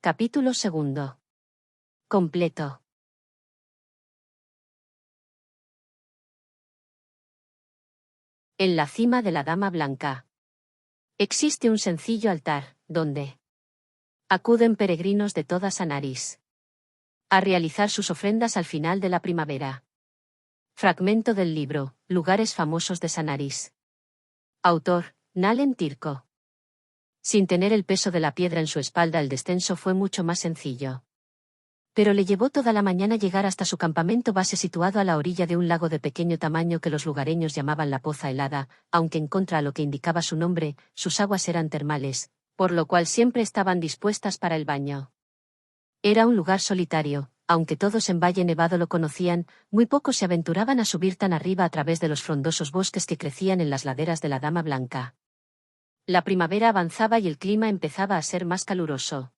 Capítulo 2. Completo. En la cima de la Dama Blanca existe un sencillo altar, donde acuden peregrinos de toda Sanaris a realizar sus ofrendas al final de la primavera. Fragmento del libro, Lugares famosos de Sanaris. Autor, Nalen Tirko. Sin tener el peso de la piedra en su espalda, el descenso fue mucho más sencillo. Pero le llevó toda la mañana llegar hasta su campamento base situado a la orilla de un lago de pequeño tamaño que los lugareños llamaban la Poza Helada, aunque en contra a lo que indicaba su nombre, sus aguas eran termales, por lo cual siempre estaban dispuestas para el baño. Era un lugar solitario, aunque todos en Valle Nevado lo conocían, muy pocos se aventuraban a subir tan arriba a través de los frondosos bosques que crecían en las laderas de la Dama Blanca. La primavera avanzaba y el clima empezaba a ser más caluroso.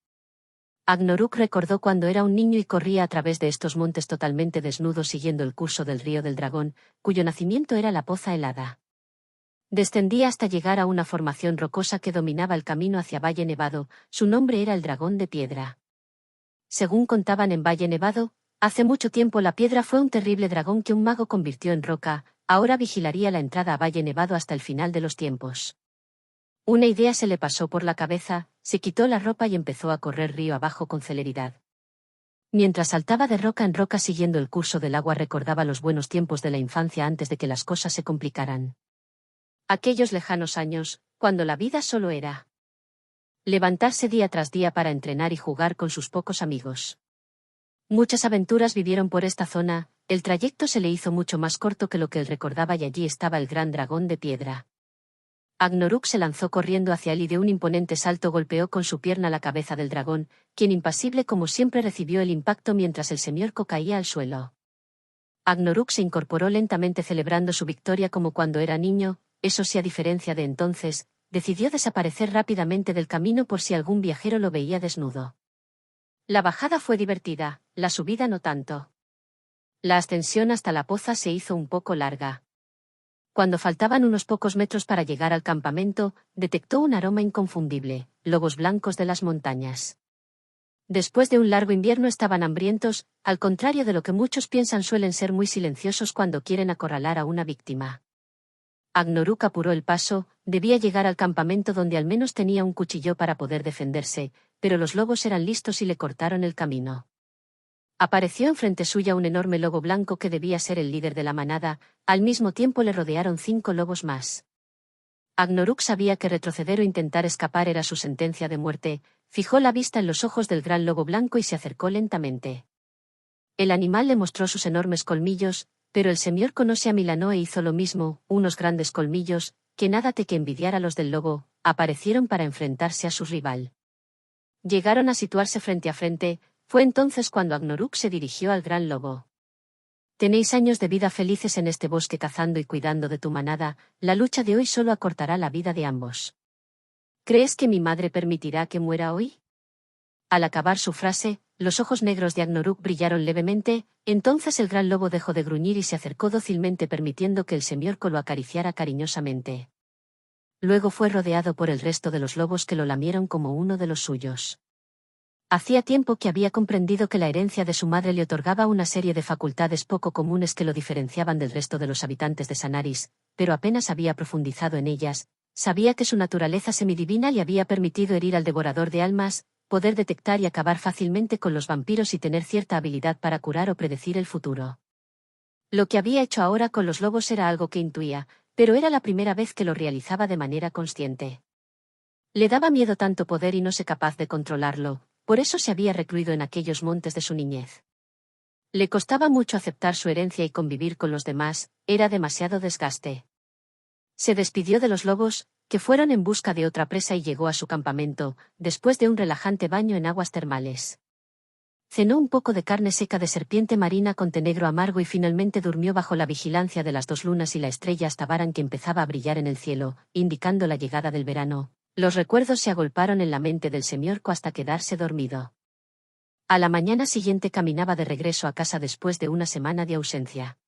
Agnoruk recordó cuando era un niño y corría a través de estos montes totalmente desnudo siguiendo el curso del río del Dragón, cuyo nacimiento era la Poza Helada. Descendía hasta llegar a una formación rocosa que dominaba el camino hacia Valle Nevado, su nombre era el Dragón de Piedra. Según contaban en Valle Nevado, hace mucho tiempo la piedra fue un terrible dragón que un mago convirtió en roca, ahora vigilaría la entrada a Valle Nevado hasta el final de los tiempos. Una idea se le pasó por la cabeza, se quitó la ropa y empezó a correr río abajo con celeridad. Mientras saltaba de roca en roca siguiendo el curso del agua recordaba los buenos tiempos de la infancia antes de que las cosas se complicaran. Aquellos lejanos años, cuando la vida solo era levantarse día tras día para entrenar y jugar con sus pocos amigos. Muchas aventuras vivieron por esta zona, el trayecto se le hizo mucho más corto que lo que él recordaba y allí estaba el gran dragón de piedra. Agnoruk se lanzó corriendo hacia él y de un imponente salto golpeó con su pierna la cabeza del dragón, quien impasible como siempre recibió el impacto mientras el semiorco caía al suelo. Agnoruk se incorporó lentamente celebrando su victoria como cuando era niño, eso sí a diferencia de entonces, decidió desaparecer rápidamente del camino por si algún viajero lo veía desnudo. La bajada fue divertida, la subida no tanto. La ascensión hasta la poza se hizo un poco larga. Cuando faltaban unos pocos metros para llegar al campamento, detectó un aroma inconfundible, lobos blancos de las montañas. Después de un largo invierno estaban hambrientos, al contrario de lo que muchos piensan suelen ser muy silenciosos cuando quieren acorralar a una víctima. Agnoruk apuró el paso, debía llegar al campamento donde al menos tenía un cuchillo para poder defenderse, pero los lobos eran listos y le cortaron el camino. Apareció enfrente suya un enorme lobo blanco que debía ser el líder de la manada, al mismo tiempo le rodearon 5 lobos más. Agnoruk sabía que retroceder o intentar escapar era su sentencia de muerte, fijó la vista en los ojos del gran lobo blanco y se acercó lentamente. El animal le mostró sus enormes colmillos, pero el semiorco no se amilanó e hizo lo mismo, unos grandes colmillos, que nada te que envidiar a los del lobo, aparecieron para enfrentarse a su rival. Llegaron a situarse frente a frente. Fue entonces cuando Agnoruk se dirigió al gran lobo. Tenéis años de vida felices en este bosque cazando y cuidando de tu manada, la lucha de hoy solo acortará la vida de ambos. ¿Crees que mi madre permitirá que muera hoy? Al acabar su frase, los ojos negros de Agnoruk brillaron levemente, entonces el gran lobo dejó de gruñir y se acercó dócilmente permitiendo que el semiorco lo acariciara cariñosamente. Luego fue rodeado por el resto de los lobos que lo lamieron como uno de los suyos. Hacía tiempo que había comprendido que la herencia de su madre le otorgaba una serie de facultades poco comunes que lo diferenciaban del resto de los habitantes de Sanaris, pero apenas había profundizado en ellas. Sabía que su naturaleza semidivina le había permitido herir al devorador de almas, poder detectar y acabar fácilmente con los vampiros y tener cierta habilidad para curar o predecir el futuro. Lo que había hecho ahora con los lobos era algo que intuía, pero era la primera vez que lo realizaba de manera consciente. Le daba miedo tanto poder y no ser capaz de controlarlo. Por eso se había recluido en aquellos montes de su niñez. Le costaba mucho aceptar su herencia y convivir con los demás, era demasiado desgaste. Se despidió de los lobos, que fueron en busca de otra presa y llegó a su campamento, después de un relajante baño en aguas termales. Cenó un poco de carne seca de serpiente marina con té negro amargo y finalmente durmió bajo la vigilancia de las 2 lunas y la estrella Astabaran que empezaba a brillar en el cielo, indicando la llegada del verano. Los recuerdos se agolparon en la mente del semiorco hasta quedarse dormido. A la mañana siguiente caminaba de regreso a casa después de una semana de ausencia.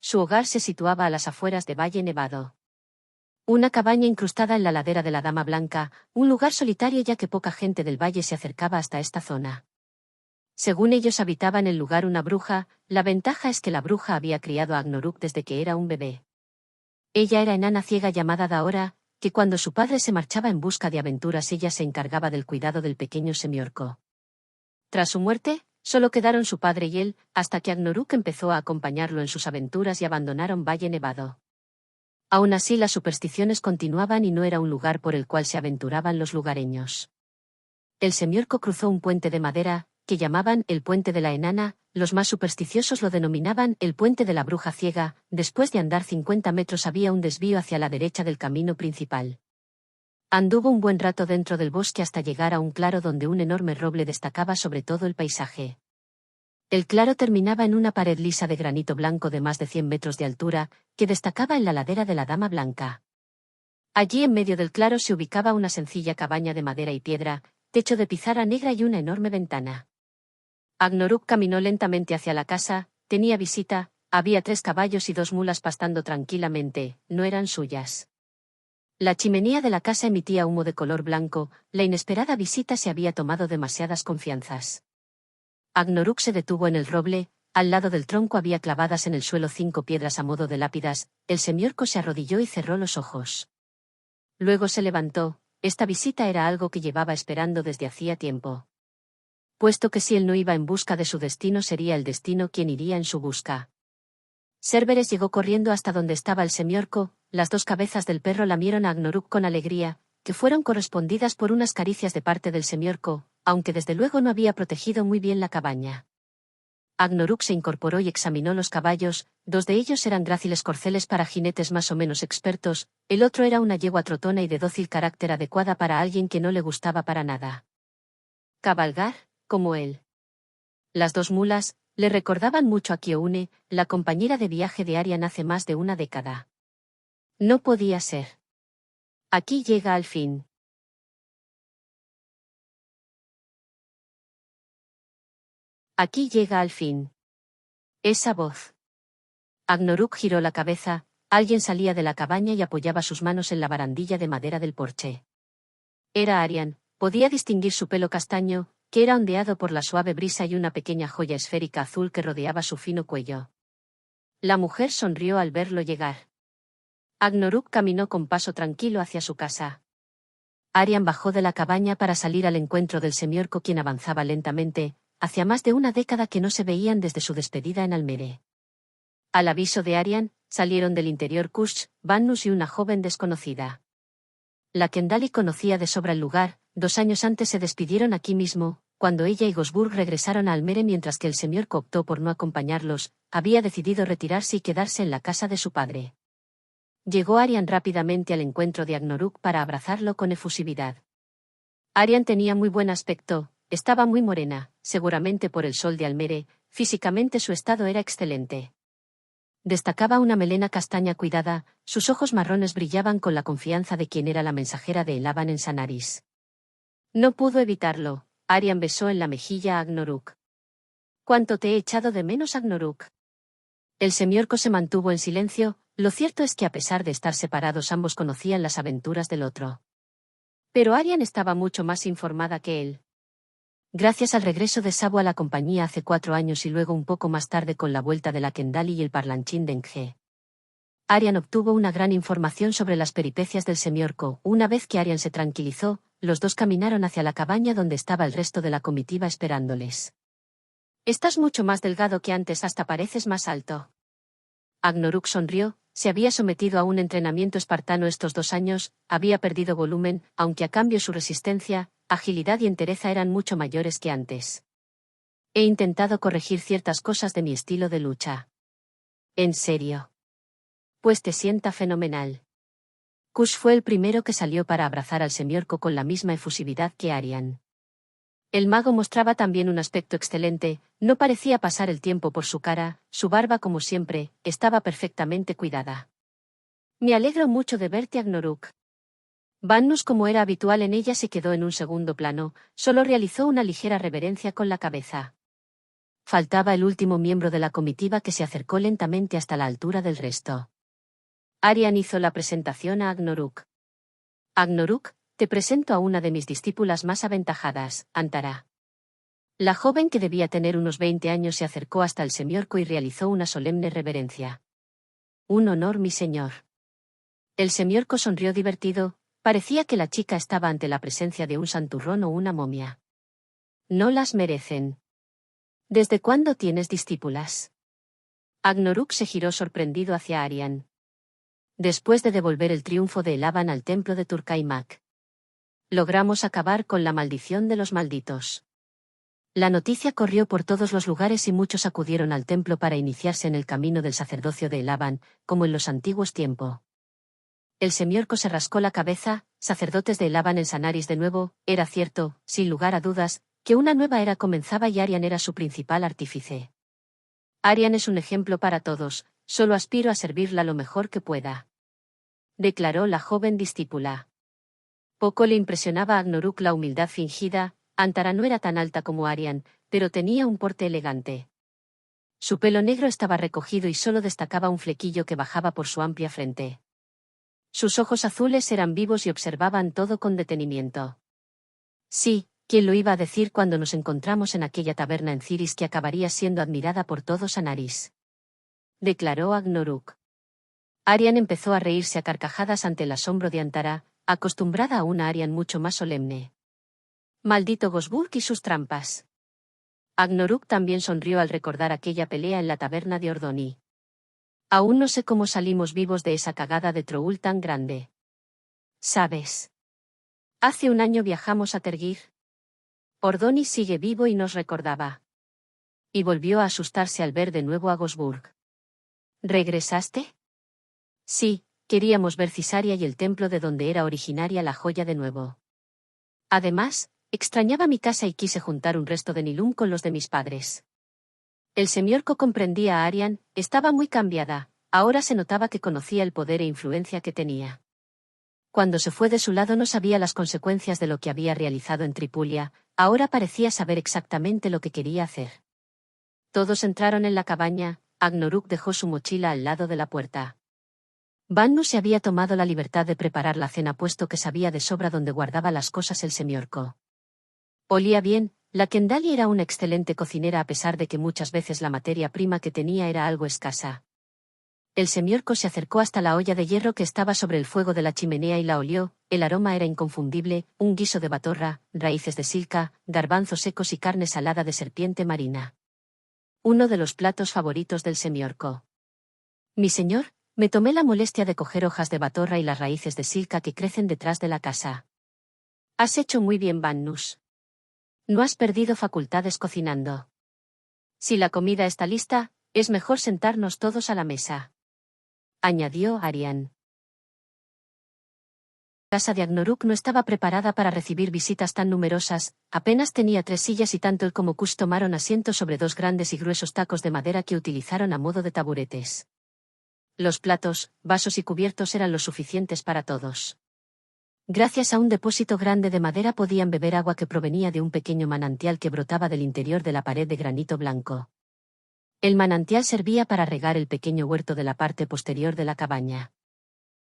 Su hogar se situaba a las afueras de Valle Nevado. Una cabaña incrustada en la ladera de la Dama Blanca, un lugar solitario ya que poca gente del valle se acercaba hasta esta zona. Según ellos habitaba en el lugar una bruja, la ventaja es que la bruja había criado a Agnoruk desde que era un bebé. Ella era enana ciega llamada Daora, que cuando su padre se marchaba en busca de aventuras ella se encargaba del cuidado del pequeño semiorco. Tras su muerte, solo quedaron su padre y él, hasta que Agnoruk empezó a acompañarlo en sus aventuras y abandonaron Valle Nevado. Aún así las supersticiones continuaban y no era un lugar por el cual se aventuraban los lugareños. El semiorco cruzó un puente de madera, que llamaban el puente de la enana, los más supersticiosos lo denominaban el puente de la bruja ciega. Después de andar 50 metros había un desvío hacia la derecha del camino principal. Anduvo un buen rato dentro del bosque hasta llegar a un claro donde un enorme roble destacaba sobre todo el paisaje. El claro terminaba en una pared lisa de granito blanco de más de 100 metros de altura, que destacaba en la ladera de la Dama Blanca. Allí en medio del claro se ubicaba una sencilla cabaña de madera y piedra, techo de pizarra negra y una enorme ventana. Agnoruk caminó lentamente hacia la casa, tenía visita, había 3 caballos y 2 mulas pastando tranquilamente, no eran suyas. La chimenea de la casa emitía humo de color blanco, la inesperada visita se había tomado demasiadas confianzas. Agnoruk se detuvo en el roble, al lado del tronco había clavadas en el suelo 5 piedras a modo de lápidas, el semiorco se arrodilló y cerró los ojos. Luego se levantó, esta visita era algo que llevaba esperando desde hacía tiempo. Puesto que si él no iba en busca de su destino sería el destino quien iría en su busca. Cerberus llegó corriendo hasta donde estaba el semiorco, las 2 cabezas del perro lamieron a Agnoruk con alegría, que fueron correspondidas por unas caricias de parte del semiorco, aunque desde luego no había protegido muy bien la cabaña. Agnoruk se incorporó y examinó los caballos, 2 de ellos eran gráciles corceles para jinetes más o menos expertos, el otro era una yegua trotona y de dócil carácter adecuada para alguien que no le gustaba para nada cabalgar, como él. Las 2 mulas le recordaban mucho a Kioune, la compañera de viaje de Arian hace más de una década. No podía ser. Aquí llega al fin. Aquí llega al fin. Esa voz. Agnoruk giró la cabeza, alguien salía de la cabaña y apoyaba sus manos en la barandilla de madera del porche. Era Arian, podía distinguir su pelo castaño, que era ondeado por la suave brisa y una pequeña joya esférica azul que rodeaba su fino cuello. La mujer sonrió al verlo llegar. Agnoruk caminó con paso tranquilo hacia su casa. Arian bajó de la cabaña para salir al encuentro del semiorco quien avanzaba lentamente, hacía más de una década que no se veían desde su despedida en Almere. Al aviso de Arian, salieron del interior Kush, Vannus y una joven desconocida. La Kendali conocía de sobra el lugar, 2 años antes se despidieron aquí mismo, cuando ella y Gosburg regresaron a Almere mientras que el semiorco optó por no acompañarlos, había decidido retirarse y quedarse en la casa de su padre. Llegó Arian rápidamente al encuentro de Agnoruk para abrazarlo con efusividad. Arian tenía muy buen aspecto, estaba muy morena, seguramente por el sol de Almere, físicamente su estado era excelente. Destacaba una melena castaña cuidada, sus ojos marrones brillaban con la confianza de quien era la mensajera de Elaban en Sanaris. No pudo evitarlo, Arian besó en la mejilla a Agnoruk. ¿Cuánto te he echado de menos, Agnoruk? El semiorco se mantuvo en silencio, lo cierto es que a pesar de estar separados ambos conocían las aventuras del otro. Pero Arian estaba mucho más informada que él. Gracias al regreso de Sabo a la compañía hace 4 años y luego un poco más tarde con la vuelta de la Kendali y el parlanchín de Nge, Arian obtuvo una gran información sobre las peripecias del semiorco. Una vez que Arian se tranquilizó, los 2 caminaron hacia la cabaña donde estaba el resto de la comitiva esperándoles. Estás mucho más delgado que antes, hasta pareces más alto. Agnoruk sonrió, se había sometido a un entrenamiento espartano estos 2 años, había perdido volumen, aunque a cambio su resistencia, agilidad y entereza eran mucho mayores que antes. He intentado corregir ciertas cosas de mi estilo de lucha. ¿En serio? Pues te sienta fenomenal. Kush fue el primero que salió para abrazar al semiorco con la misma efusividad que Arian. El mago mostraba también un aspecto excelente, no parecía pasar el tiempo por su cara, su barba como siempre, estaba perfectamente cuidada. Me alegro mucho de verte, Agnoruk. Vannus, como era habitual en ella, se quedó en un segundo plano, solo realizó una ligera reverencia con la cabeza. Faltaba el último miembro de la comitiva que se acercó lentamente hasta la altura del resto. Arian hizo la presentación a Agnoruk. Agnoruk, te presento a una de mis discípulas más aventajadas, Antara. La joven, que debía tener unos 20 años, se acercó hasta el semiorco y realizó una solemne reverencia. Un honor, mi señor. El semiorco sonrió divertido, parecía que la chica estaba ante la presencia de un santurrón o una momia. No las merecen. ¿Desde cuándo tienes discípulas? Agnoruk se giró sorprendido hacia Arian. Después de devolver el triunfo de Elaban al templo de Turkaimak. Logramos acabar con la maldición de los malditos. La noticia corrió por todos los lugares y muchos acudieron al templo para iniciarse en el camino del sacerdocio de Elaban, como en los antiguos tiempos. El semiorco se rascó la cabeza. Sacerdotes de Elaban en Sanaris de nuevo. Era cierto, sin lugar a dudas, que una nueva era comenzaba y Arian era su principal artífice. Arian es un ejemplo para todos, solo aspiro a servirla lo mejor que pueda. Declaró la joven discípula. Poco le impresionaba a Agnoruk la humildad fingida. Antara no era tan alta como Arian, pero tenía un porte elegante. Su pelo negro estaba recogido y solo destacaba un flequillo que bajaba por su amplia frente. Sus ojos azules eran vivos y observaban todo con detenimiento. Sí, ¿quién lo iba a decir cuando nos encontramos en aquella taberna en Ciris que acabaría siendo admirada por todos Sanaris? Declaró Agnoruk. Arian empezó a reírse a carcajadas ante el asombro de Antara, acostumbrada a una Arian mucho más solemne. Maldito Gosburg y sus trampas. Agnoruk también sonrió al recordar aquella pelea en la taberna de Ordoni. Aún no sé cómo salimos vivos de esa cagada de Troul tan grande. ¿Sabes? Hace un año viajamos a Tergir. Ordoni sigue vivo y nos recordaba. Y volvió a asustarse al ver de nuevo a Gosburg. ¿Regresaste? Sí, queríamos ver Cisaria y el templo de donde era originaria la joya de nuevo. Además, extrañaba mi casa y quise juntar un resto de Nilum con los de mis padres. El semiorco comprendía a Arian, estaba muy cambiada, ahora se notaba que conocía el poder e influencia que tenía. Cuando se fue de su lado no sabía las consecuencias de lo que había realizado en Tripulia, ahora parecía saber exactamente lo que quería hacer. Todos entraron en la cabaña. Agnoruk dejó su mochila al lado de la puerta. Bannu se había tomado la libertad de preparar la cena puesto que sabía de sobra dónde guardaba las cosas el semiorco. Olía bien, la Kendali era una excelente cocinera a pesar de que muchas veces la materia prima que tenía era algo escasa. El semiorco se acercó hasta la olla de hierro que estaba sobre el fuego de la chimenea y la olió. El aroma era inconfundible, un guiso de batorra, raíces de silca, garbanzos secos y carne salada de serpiente marina. Uno de los platos favoritos del semiorco. Mi señor, me tomé la molestia de coger hojas de batorra y las raíces de silca que crecen detrás de la casa. Has hecho muy bien, Bannus. No has perdido facultades cocinando. Si la comida está lista, es mejor sentarnos todos a la mesa. Añadió Arian. La casa de Agnoruk no estaba preparada para recibir visitas tan numerosas, apenas tenía 3 sillas y tanto él como Kush tomaron asiento sobre 2 grandes y gruesos tacos de madera que utilizaron a modo de taburetes. Los platos, vasos y cubiertos eran lo suficientes para todos. Gracias a un depósito grande de madera podían beber agua que provenía de un pequeño manantial que brotaba del interior de la pared de granito blanco. El manantial servía para regar el pequeño huerto de la parte posterior de la cabaña.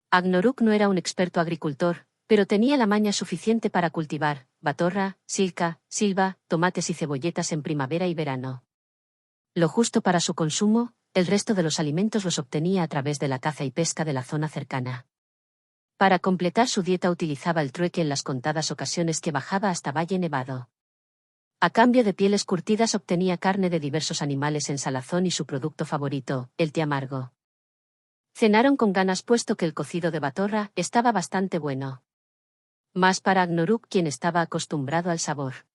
Agnoruk no era un experto agricultor, pero tenía la maña suficiente para cultivar batorra, silca, silva, tomates y cebolletas en primavera y verano. Lo justo para su consumo, el resto de los alimentos los obtenía a través de la caza y pesca de la zona cercana. Para completar su dieta utilizaba el trueque en las contadas ocasiones que bajaba hasta Valle Nevado. A cambio de pieles curtidas obtenía carne de diversos animales en salazón y su producto favorito, el té amargo. Cenaron con ganas puesto que el cocido de batorra estaba bastante bueno. Más para Agnoruk, quien estaba acostumbrado al sabor.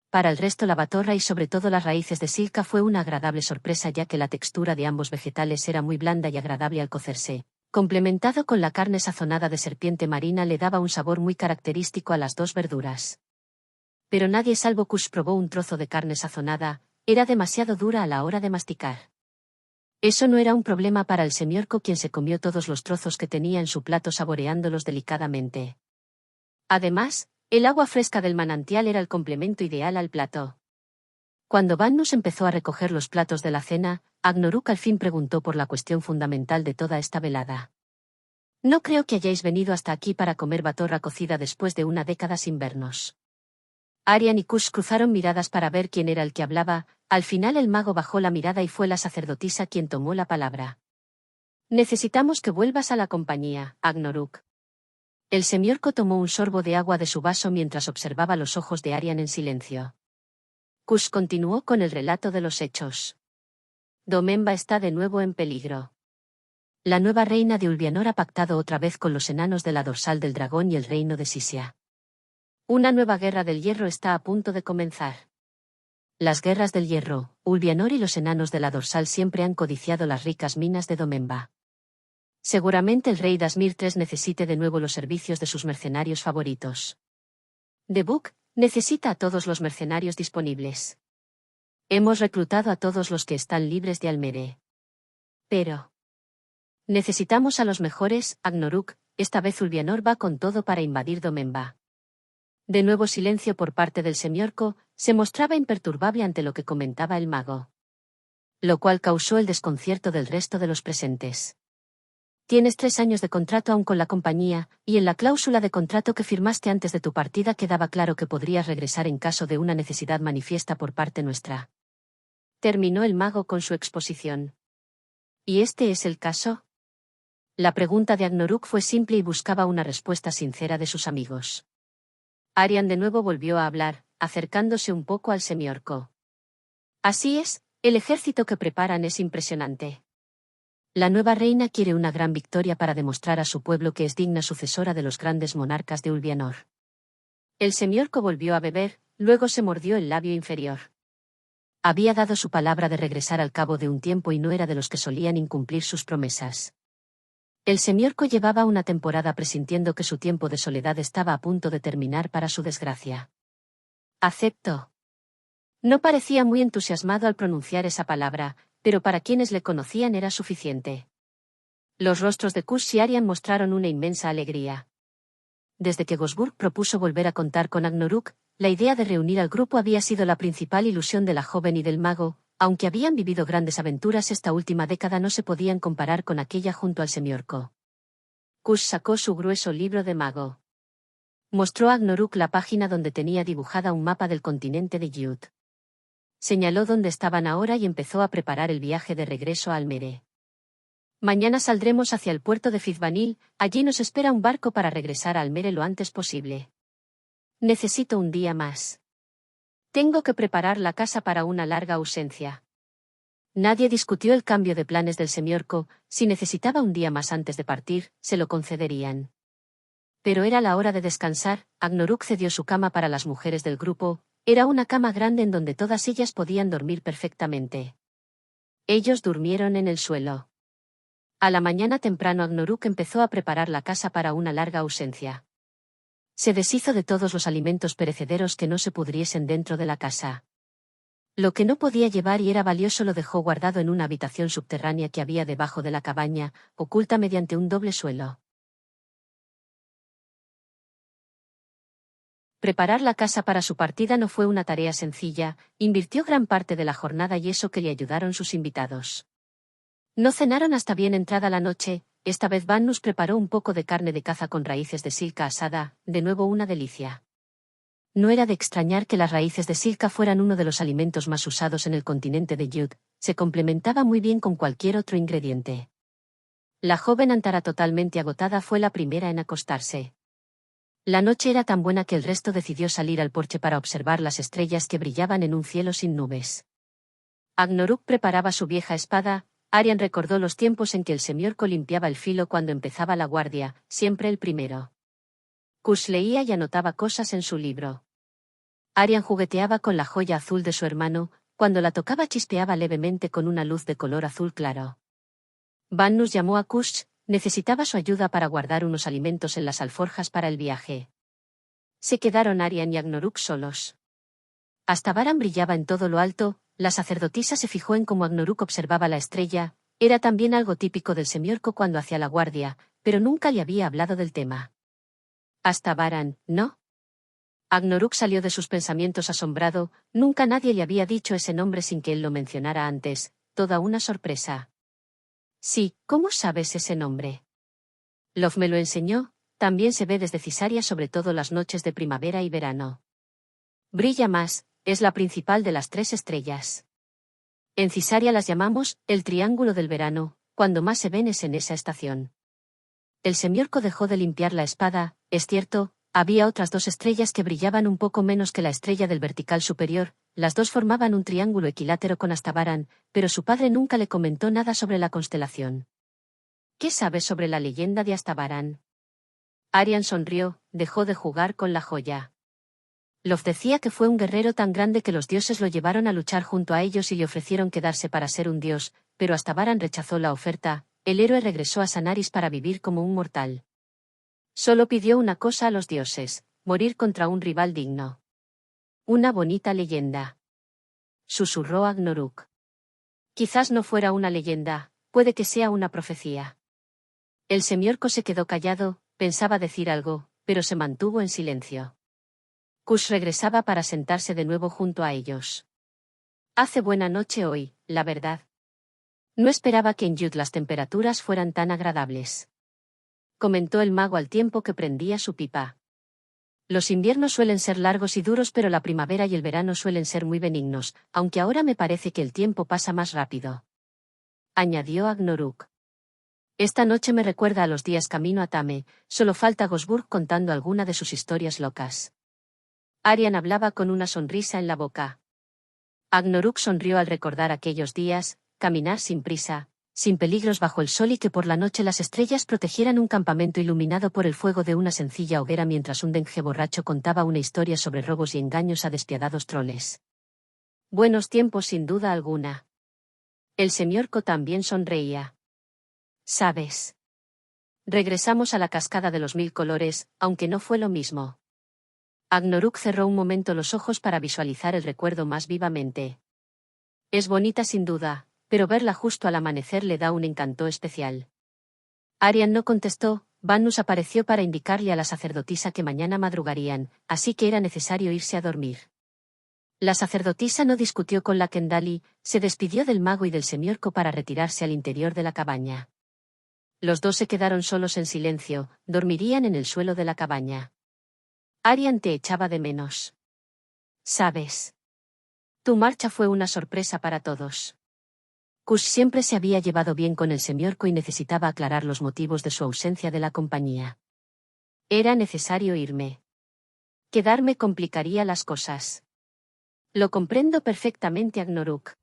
Para el resto la batorra y sobre todo las raíces de silca fue una agradable sorpresa ya que la textura de ambos vegetales era muy blanda y agradable al cocerse. Complementado con la carne sazonada de serpiente marina le daba un sabor muy característico a las 2 verduras. Pero nadie salvo Kush probó un trozo de carne sazonada, era demasiado dura a la hora de masticar. Eso no era un problema para el semiorco quien se comió todos los trozos que tenía en su plato saboreándolos delicadamente. Además, el agua fresca del manantial era el complemento ideal al plato. Cuando Bannus empezó a recoger los platos de la cena, Agnoruk al fin preguntó por la cuestión fundamental de toda esta velada. No creo que hayáis venido hasta aquí para comer batorra cocida después de una década sin vernos. Arian y Kush cruzaron miradas para ver quién era el que hablaba. Al final el mago bajó la mirada y fue la sacerdotisa quien tomó la palabra. Necesitamos que vuelvas a la compañía, Agnaruk. El semiorco tomó un sorbo de agua de su vaso mientras observaba los ojos de Arian en silencio. Kush continuó con el relato de los hechos. Domemba está de nuevo en peligro. La nueva reina de Ulvianor ha pactado otra vez con los enanos de la dorsal del dragón y el reino de Sisia. Una nueva guerra del hierro está a punto de comenzar. Las guerras del hierro, Ulvianor y los enanos de la dorsal siempre han codiciado las ricas minas de Domemba. Seguramente el rey Dasmir III necesite de nuevo los servicios de sus mercenarios favoritos. The Book necesita a todos los mercenarios disponibles. Hemos reclutado a todos los que están libres de Almere. Pero necesitamos a los mejores, Agnaruk. Esta vez Ulvianor va con todo para invadir Domemba. De nuevo silencio por parte del semiorco, se mostraba imperturbable ante lo que comentaba el mago. Lo cual causó el desconcierto del resto de los presentes. Tienes 3 años de contrato aún con la compañía, y en la cláusula de contrato que firmaste antes de tu partida quedaba claro que podrías regresar en caso de una necesidad manifiesta por parte nuestra. Terminó el mago con su exposición. ¿Y este es el caso? La pregunta de Agnaruk fue simple y buscaba una respuesta sincera de sus amigos. Arian de nuevo volvió a hablar, acercándose un poco al semiorco. Así es, el ejército que preparan es impresionante. La nueva reina quiere una gran victoria para demostrar a su pueblo que es digna sucesora de los grandes monarcas de Ulvianor. El semiorco volvió a beber, luego se mordió el labio inferior. Había dado su palabra de regresar al cabo de un tiempo y no era de los que solían incumplir sus promesas. El semiorco llevaba una temporada presintiendo que su tiempo de soledad estaba a punto de terminar para su desgracia. Acepto. No parecía muy entusiasmado al pronunciar esa palabra, pero para quienes le conocían era suficiente. Los rostros de Kush y Arian mostraron una inmensa alegría. Desde que Gosburg propuso volver a contar con Agnaruk, la idea de reunir al grupo había sido la principal ilusión de la joven y del mago. Aunque habían vivido grandes aventuras esta última década no se podían comparar con aquella junto al semiorco. Kush sacó su grueso libro de mago. Mostró a Agnaruk la página donde tenía dibujada un mapa del continente de Yud. Señaló dónde estaban ahora y empezó a preparar el viaje de regreso a Almere. Mañana saldremos hacia el puerto de Fizbanil, allí nos espera un barco para regresar a Almere lo antes posible. Necesito un día más. Tengo que preparar la casa para una larga ausencia. Nadie discutió el cambio de planes del semiorco, si necesitaba un día más antes de partir, se lo concederían. Pero era la hora de descansar. Agnaruk cedió su cama para las mujeres del grupo, era una cama grande en donde todas ellas podían dormir perfectamente. Ellos durmieron en el suelo. A la mañana temprano Agnaruk empezó a preparar la casa para una larga ausencia. Se deshizo de todos los alimentos perecederos que no se pudriesen dentro de la casa. Lo que no podía llevar y era valioso lo dejó guardado en una habitación subterránea que había debajo de la cabaña, oculta mediante un doble suelo. Preparar la casa para su partida no fue una tarea sencilla, invirtió gran parte de la jornada y eso que le ayudaron sus invitados. No cenaron hasta bien entrada la noche. Esta vez Vannus preparó un poco de carne de caza con raíces de silca asada, de nuevo una delicia. No era de extrañar que las raíces de silca fueran uno de los alimentos más usados en el continente de Yud, se complementaba muy bien con cualquier otro ingrediente. La joven Antara totalmente agotada fue la primera en acostarse. La noche era tan buena que el resto decidió salir al porche para observar las estrellas que brillaban en un cielo sin nubes. Agnaruk preparaba su vieja espada. Arian recordó los tiempos en que el semiorco limpiaba el filo cuando empezaba la guardia, siempre el primero. Kush leía y anotaba cosas en su libro. Arian jugueteaba con la joya azul de su hermano, cuando la tocaba chispeaba levemente con una luz de color azul claro. Vannus llamó a Kush, necesitaba su ayuda para guardar unos alimentos en las alforjas para el viaje. Se quedaron Arian y Agnaruk solos. Hasta Varan brillaba en todo lo alto. La sacerdotisa se fijó en cómo Agnaruk observaba la estrella, era también algo típico del semiorco cuando hacía la guardia, pero nunca le había hablado del tema. Hasta Varan, ¿no? Agnaruk salió de sus pensamientos asombrado, nunca nadie le había dicho ese nombre sin que él lo mencionara antes, toda una sorpresa. Sí, ¿cómo sabes ese nombre? Love me lo enseñó, también se ve desde Cisaria sobre todo las noches de primavera y verano. Brilla más, es la principal de las 3 estrellas. En Cisaria las llamamos el triángulo del verano, cuando más se ven es en esa estación. El semiorco dejó de limpiar la espada, es cierto, había otras 2 estrellas que brillaban un poco menos que la estrella del vertical superior, las dos formaban un triángulo equilátero con Astabaran, pero su padre nunca le comentó nada sobre la constelación. ¿Qué sabes sobre la leyenda de Astabaran? Arian sonrió, dejó de jugar con la joya. Love decía que fue un guerrero tan grande que los dioses lo llevaron a luchar junto a ellos y le ofrecieron quedarse para ser un dios, pero Astabaran rechazó la oferta, el héroe regresó a Sanaris para vivir como un mortal. Solo pidió una cosa a los dioses, morir contra un rival digno. Una bonita leyenda. Susurró Agnoruk. Quizás no fuera una leyenda, puede que sea una profecía. El semiorco se quedó callado, pensaba decir algo, pero se mantuvo en silencio. Kush regresaba para sentarse de nuevo junto a ellos. Hace buena noche hoy, la verdad. No esperaba que en Yud las temperaturas fueran tan agradables. Comentó el mago al tiempo que prendía su pipa. Los inviernos suelen ser largos y duros, pero la primavera y el verano suelen ser muy benignos, aunque ahora me parece que el tiempo pasa más rápido. Añadió Agnoruk. Esta noche me recuerda a los días camino a Tame, solo falta Gosburg contando alguna de sus historias locas. Arian hablaba con una sonrisa en la boca. Agnoruk sonrió al recordar aquellos días, caminar sin prisa, sin peligros bajo el sol y que por la noche las estrellas protegieran un campamento iluminado por el fuego de una sencilla hoguera mientras un dengue borracho contaba una historia sobre robos y engaños a despiadados troles. Buenos tiempos sin duda alguna. El semiorco también sonreía. ¿Sabes? Regresamos a la cascada de los 1000 colores, aunque no fue lo mismo. Agnoruk cerró un momento los ojos para visualizar el recuerdo más vivamente. Es bonita sin duda, pero verla justo al amanecer le da un encanto especial. Arian no contestó, Vannus apareció para indicarle a la sacerdotisa que mañana madrugarían, así que era necesario irse a dormir. La sacerdotisa no discutió con la Kendali, se despidió del mago y del semiorco para retirarse al interior de la cabaña. Los dos se quedaron solos en silencio, dormirían en el suelo de la cabaña. Arian te echaba de menos. ¿Sabes? Tu marcha fue una sorpresa para todos. Kush siempre se había llevado bien con el semiorco y necesitaba aclarar los motivos de su ausencia de la compañía. Era necesario irme. Quedarme complicaría las cosas. Lo comprendo perfectamente, Agnoruk.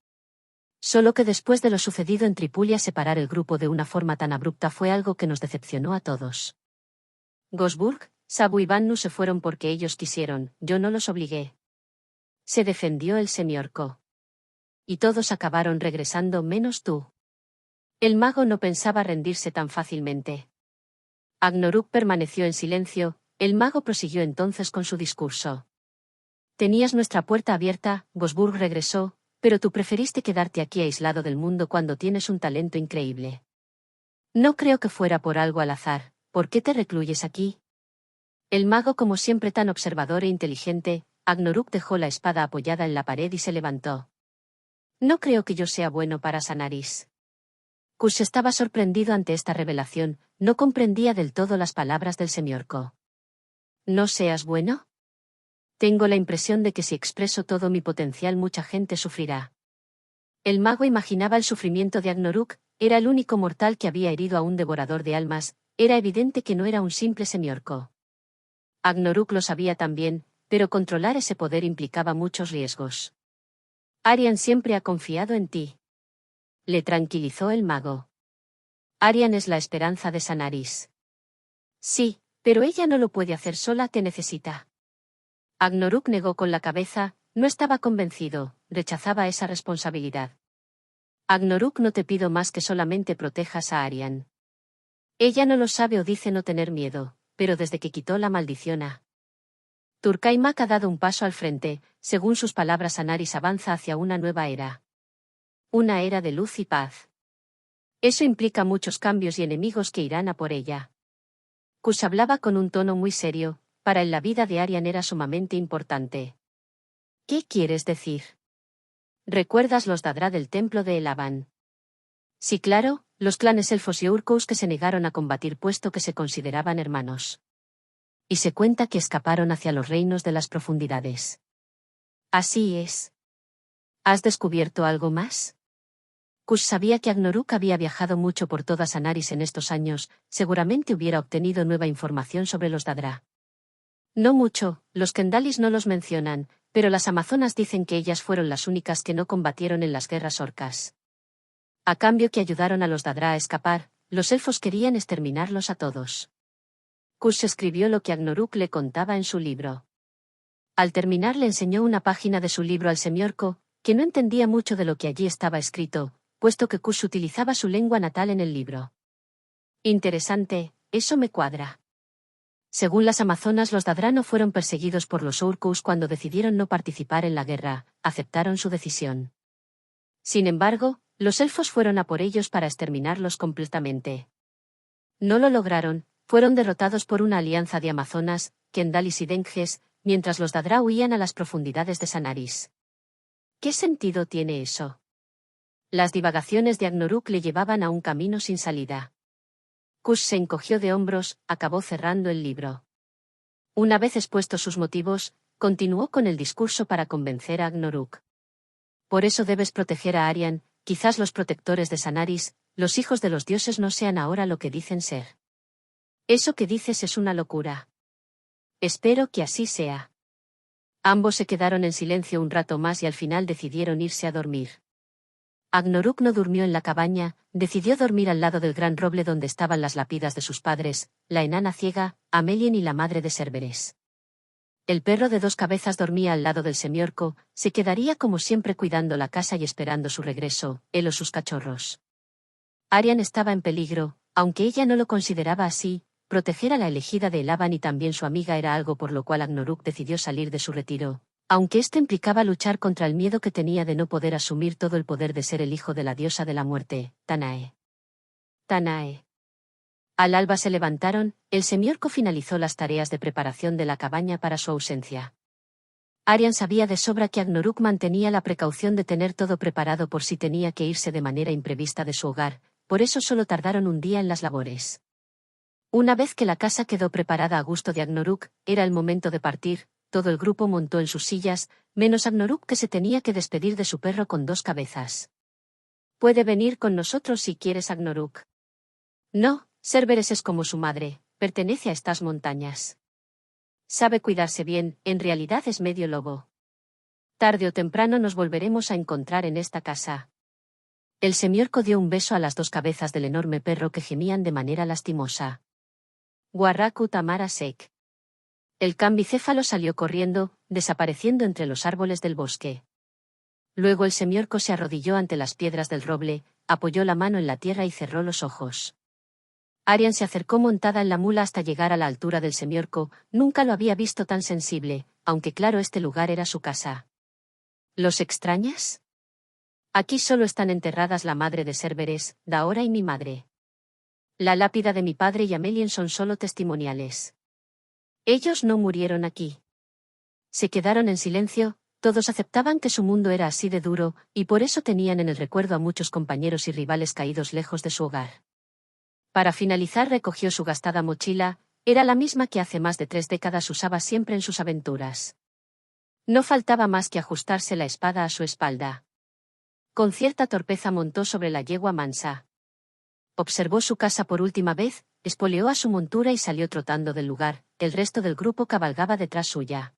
Solo que después de lo sucedido en Tripulia separar el grupo de una forma tan abrupta fue algo que nos decepcionó a todos. Gosburg, Sabu y Vannus se fueron porque ellos quisieron, yo no los obligué. Se defendió el semiorco. Y todos acabaron regresando menos tú. El mago no pensaba rendirse tan fácilmente. Agnoruk permaneció en silencio, el mago prosiguió entonces con su discurso. Tenías nuestra puerta abierta, Gosburg regresó, pero tú preferiste quedarte aquí aislado del mundo cuando tienes un talento increíble. No creo que fuera por algo al azar, ¿por qué te recluyes aquí? El mago, como siempre tan observador e inteligente, Agnoruk dejó la espada apoyada en la pared y se levantó. No creo que yo sea bueno para Sanaris. Kush estaba sorprendido ante esta revelación, no comprendía del todo las palabras del semiorco. ¿No seas bueno? Tengo la impresión de que si expreso todo mi potencial mucha gente sufrirá. El mago imaginaba el sufrimiento de Agnoruk, era el único mortal que había herido a un devorador de almas, era evidente que no era un simple semiorco. Agnoruk lo sabía también, pero controlar ese poder implicaba muchos riesgos. Arian siempre ha confiado en ti. Le tranquilizó el mago. Arian es la esperanza de Sanaris. Sí, pero ella no lo puede hacer sola, te necesita. Agnoruk negó con la cabeza, no estaba convencido, rechazaba esa responsabilidad. Agnoruk, no te pido más que solamente protejas a Arian. Ella no lo sabe o dice no tener miedo, pero desde que quitó la maldición a Turkaimak ha dado un paso al frente, según sus palabras Sanaris avanza hacia una nueva era. Una era de luz y paz. Eso implica muchos cambios y enemigos que irán a por ella. Kush hablaba con un tono muy serio, para él la vida de Arian era sumamente importante. ¿Qué quieres decir? ¿Recuerdas los Dadra del templo de Elaban? Sí, claro, los clanes elfos y Urkous que se negaron a combatir puesto que se consideraban hermanos. Y se cuenta que escaparon hacia los reinos de las profundidades. Así es. ¿Has descubierto algo más? Kush sabía que Agnaruk había viajado mucho por toda Sanaris en estos años, seguramente hubiera obtenido nueva información sobre los Dadra. No mucho, los Kendalis no los mencionan, pero las amazonas dicen que ellas fueron las únicas que no combatieron en las guerras orcas. A cambio que ayudaron a los Dadra a escapar, los elfos querían exterminarlos a todos. Kush escribió lo que Agnaruk le contaba en su libro. Al terminar le enseñó una página de su libro al semiorco, que no entendía mucho de lo que allí estaba escrito, puesto que Kush utilizaba su lengua natal en el libro. Interesante, eso me cuadra. Según las amazonas, los Dadra no fueron perseguidos por los Urkous cuando decidieron no participar en la guerra, aceptaron su decisión. Sin embargo, los elfos fueron a por ellos para exterminarlos completamente. No lo lograron, fueron derrotados por una alianza de amazonas, Kendalis y Denges, mientras los Dadra huían a las profundidades de Sanaris. ¿Qué sentido tiene eso? Las divagaciones de Agnaruk le llevaban a un camino sin salida. Kush se encogió de hombros, acabó cerrando el libro. Una vez expuestos sus motivos, continuó con el discurso para convencer a Agnaruk. Por eso debes proteger a Arian, quizás los protectores de Sanaris, los hijos de los dioses no sean ahora lo que dicen ser. Eso que dices es una locura. Espero que así sea. Ambos se quedaron en silencio un rato más y al final decidieron irse a dormir. Agnaruk no durmió en la cabaña, decidió dormir al lado del gran roble donde estaban las lápidas de sus padres, la enana ciega, Amelien y la madre de Cerberus. El perro de 2 cabezas dormía al lado del semiorco, se quedaría como siempre cuidando la casa y esperando su regreso, él o sus cachorros. Arian estaba en peligro, aunque ella no lo consideraba así, proteger a la elegida de Elaban y también su amiga era algo por lo cual Agnaruk decidió salir de su retiro. Aunque esto implicaba luchar contra el miedo que tenía de no poder asumir todo el poder de ser el hijo de la diosa de la muerte, Tanae. Tanae. Al alba se levantaron, el semiorco finalizó las tareas de preparación de la cabaña para su ausencia. Arian sabía de sobra que Agnaruk mantenía la precaución de tener todo preparado por si tenía que irse de manera imprevista de su hogar, por eso solo tardaron un día en las labores. Una vez que la casa quedó preparada a gusto de Agnaruk, era el momento de partir. Todo el grupo montó en sus sillas, menos Agnaruk que se tenía que despedir de su perro con 2 cabezas. «Puede venir con nosotros si quieres, Agnaruk». «No, Cerberus es como su madre, pertenece a estas montañas. Sabe cuidarse bien, en realidad es medio lobo. Tarde o temprano nos volveremos a encontrar en esta casa». El semiorco dio un beso a las 2 cabezas del enorme perro que gemían de manera lastimosa. Guarraku Tamara Sek. El can bicéfalo salió corriendo, desapareciendo entre los árboles del bosque. Luego el semiorco se arrodilló ante las piedras del roble, apoyó la mano en la tierra y cerró los ojos. Arian se acercó montada en la mula hasta llegar a la altura del semiorco, nunca lo había visto tan sensible, aunque claro este lugar era su casa. ¿Los extrañas? Aquí solo están enterradas la madre de Cerberus, Daora y mi madre. La lápida de mi padre y Amelien son solo testimoniales. Ellos no murieron aquí. Se quedaron en silencio, todos aceptaban que su mundo era así de duro, y por eso tenían en el recuerdo a muchos compañeros y rivales caídos lejos de su hogar. Para finalizar recogió su gastada mochila, era la misma que hace más de 3 décadas usaba siempre en sus aventuras. No faltaba más que ajustarse la espada a su espalda. Con cierta torpeza montó sobre la yegua mansa. Observó su casa por última vez, espoleó a su montura y salió trotando del lugar, el resto del grupo cabalgaba detrás suya.